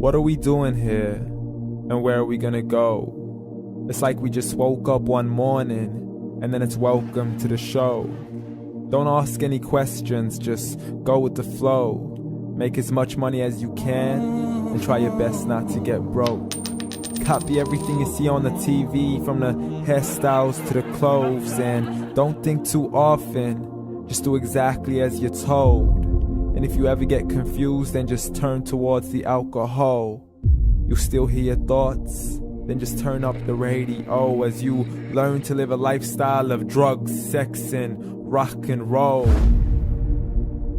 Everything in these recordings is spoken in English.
What are we doing here? And where are we gonna go? It's like we just woke up one morning and then it's welcome to the show. Don't ask any questions, just go with the flow. Make as much money as you can and try your best not to get broke. Copy everything you see on the TV, from the hairstyles to the clothes, and don't think too often, just do exactly as you're told. And if you ever get confused, then just turn towards the alcohol. You'll still hear your thoughts, then just turn up the radio as you learn to live a lifestyle of drugs, sex, and rock and roll.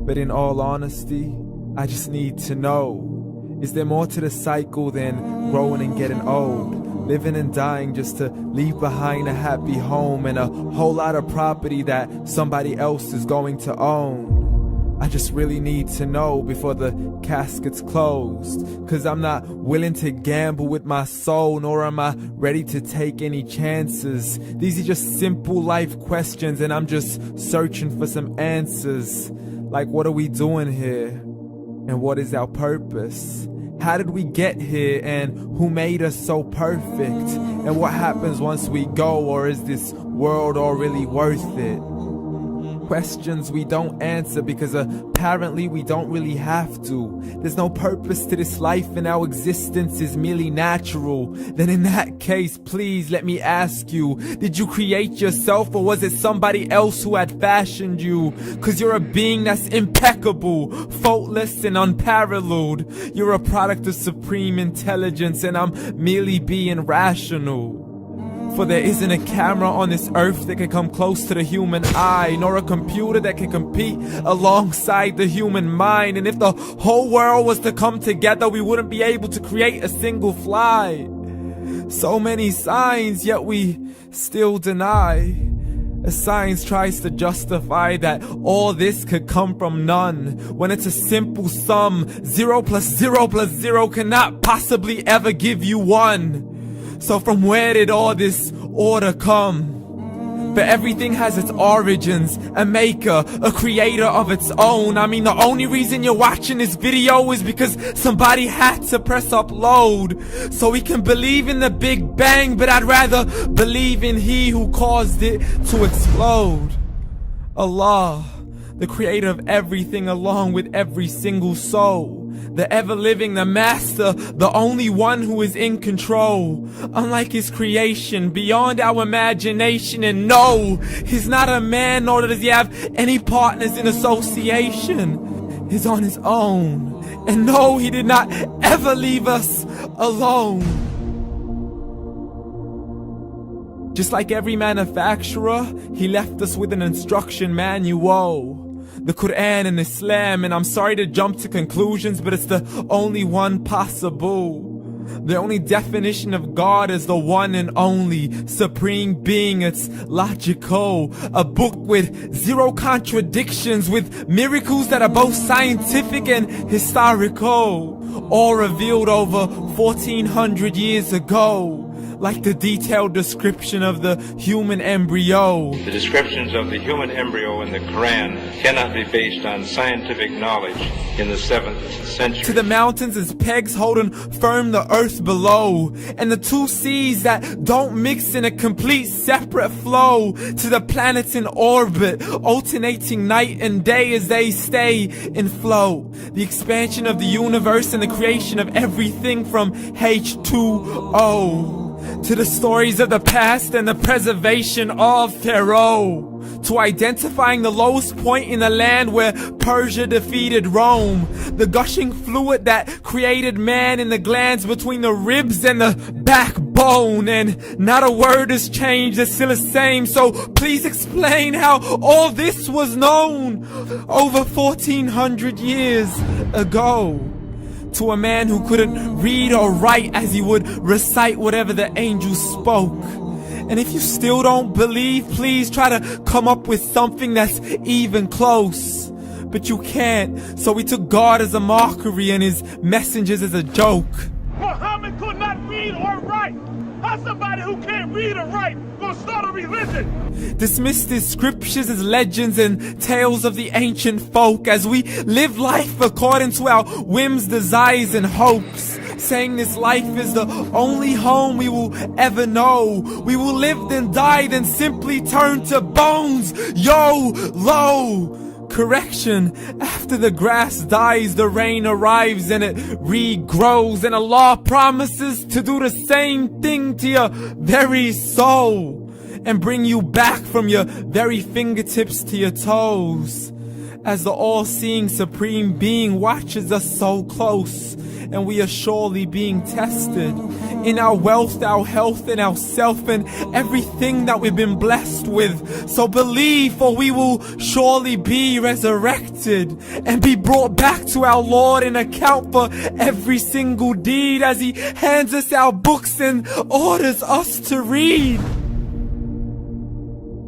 But in all honesty, I just need to know, is there more to the cycle than growing and getting old? Living and dying just to leave behind a happy home and a whole lot of property that somebody else is going to own. I just really need to know before the casket's closed, 'cause I'm not willing to gamble with my soul, nor am I ready to take any chances. These are just simple life questions and I'm just searching for some answers. Like, what are we doing here? And what is our purpose? How did we get here, and who made us so perfect? And what happens once we go, or is this world all really worth it? Questions we don't answer because apparently we don't really have to. There's no purpose to this life and our existence is merely natural. Then in that case, please let me ask you, did you create yourself, or was it somebody else who had fashioned you? 'Cause you're a being that's impeccable, faultless and unparalleled. You're a product of supreme intelligence and I'm merely being rational. For there isn't a camera on this earth that can come close to the human eye, nor a computer that can compete alongside the human mind. And if the whole world was to come together, we wouldn't be able to create a single fly. So many signs, yet we still deny. As science tries to justify that all this could come from none, when it's a simple sum. 0 plus 0 plus 0 cannot possibly ever give you 1. So from where did all this order come? But everything has its origins, a maker, a creator of its own. I mean, the only reason you're watching this video is because somebody had to press upload. So we can believe in the Big Bang, but I'd rather believe in He who caused it to explode. Allah, the creator of everything along with every single soul. The ever-living, the master, the only one who is in control. Unlike his creation, beyond our imagination. And no, he's not a man, nor does he have any partners in association. He's on his own. And no, he did not ever leave us alone. Just like every manufacturer, he left us with an instruction manual. The Quran and Islam, and I'm sorry to jump to conclusions, but it's the only one possible. The only definition of God is the one and only supreme being. It's logical, a book with 0 contradictions, with miracles that are both scientific and historical, all revealed over 1400 years ago. Like the detailed description of the human embryo. The descriptions of the human embryo in the Quran cannot be based on scientific knowledge in the 7th century. To the mountains as pegs holding firm the earth below, and the 2 seas that don't mix in a complete separate flow. To the planets in orbit, alternating night and day as they stay in flow. The expansion of the universe and the creation of everything from H2O. To the stories of the past and the preservation of Pharaoh. To identifying the lowest point in the land where Persia defeated Rome. The gushing fluid that created man in the glands between the ribs and the backbone. And not a word has changed, it's still the same. So please explain how all this was known over 1400 years ago. To a man who couldn't read or write, as he would recite whatever the angels spoke. And if you still don't believe, please try to come up with something that's even close. But you can't, so we took God as a mockery and his messengers as a joke. Muhammad could not read or write. How's somebody who can't read or write gonna start a religion? Dismissed his scriptures as legends and tales of the ancient folk, as we live life according to our whims, desires, and hopes. saying this life is the only home we will ever know. We will live then die, then simply turn to bones. YOLO! Correction, after the grass dies, the rain arrives and it regrows, and Allah promises to do the same thing to your very soul and bring you back from your very fingertips to your toes, as the all-seeing supreme being watches us so close, and we are surely being tested in our wealth, our health, and our self, and everything that we've been blessed with. So believe, for we will surely be resurrected and be brought back to our Lord and account for every single deed, as He hands us our books and orders us to read.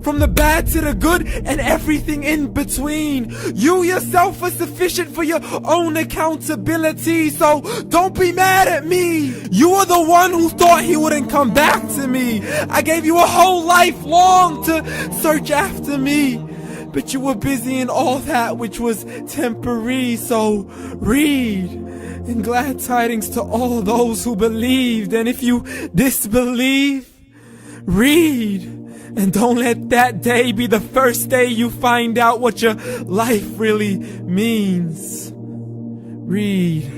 From the bad to the good and everything in between. You yourself are sufficient for your own accountability, so don't be mad at me. You are the one who thought He wouldn't come back to me. I gave you a whole life long to search after me, but you were busy in all that which was temporary. So read, and glad tidings to all those who believed. And if you disbelieve, read. And don't let that day be the first day you find out what your life really means. Read.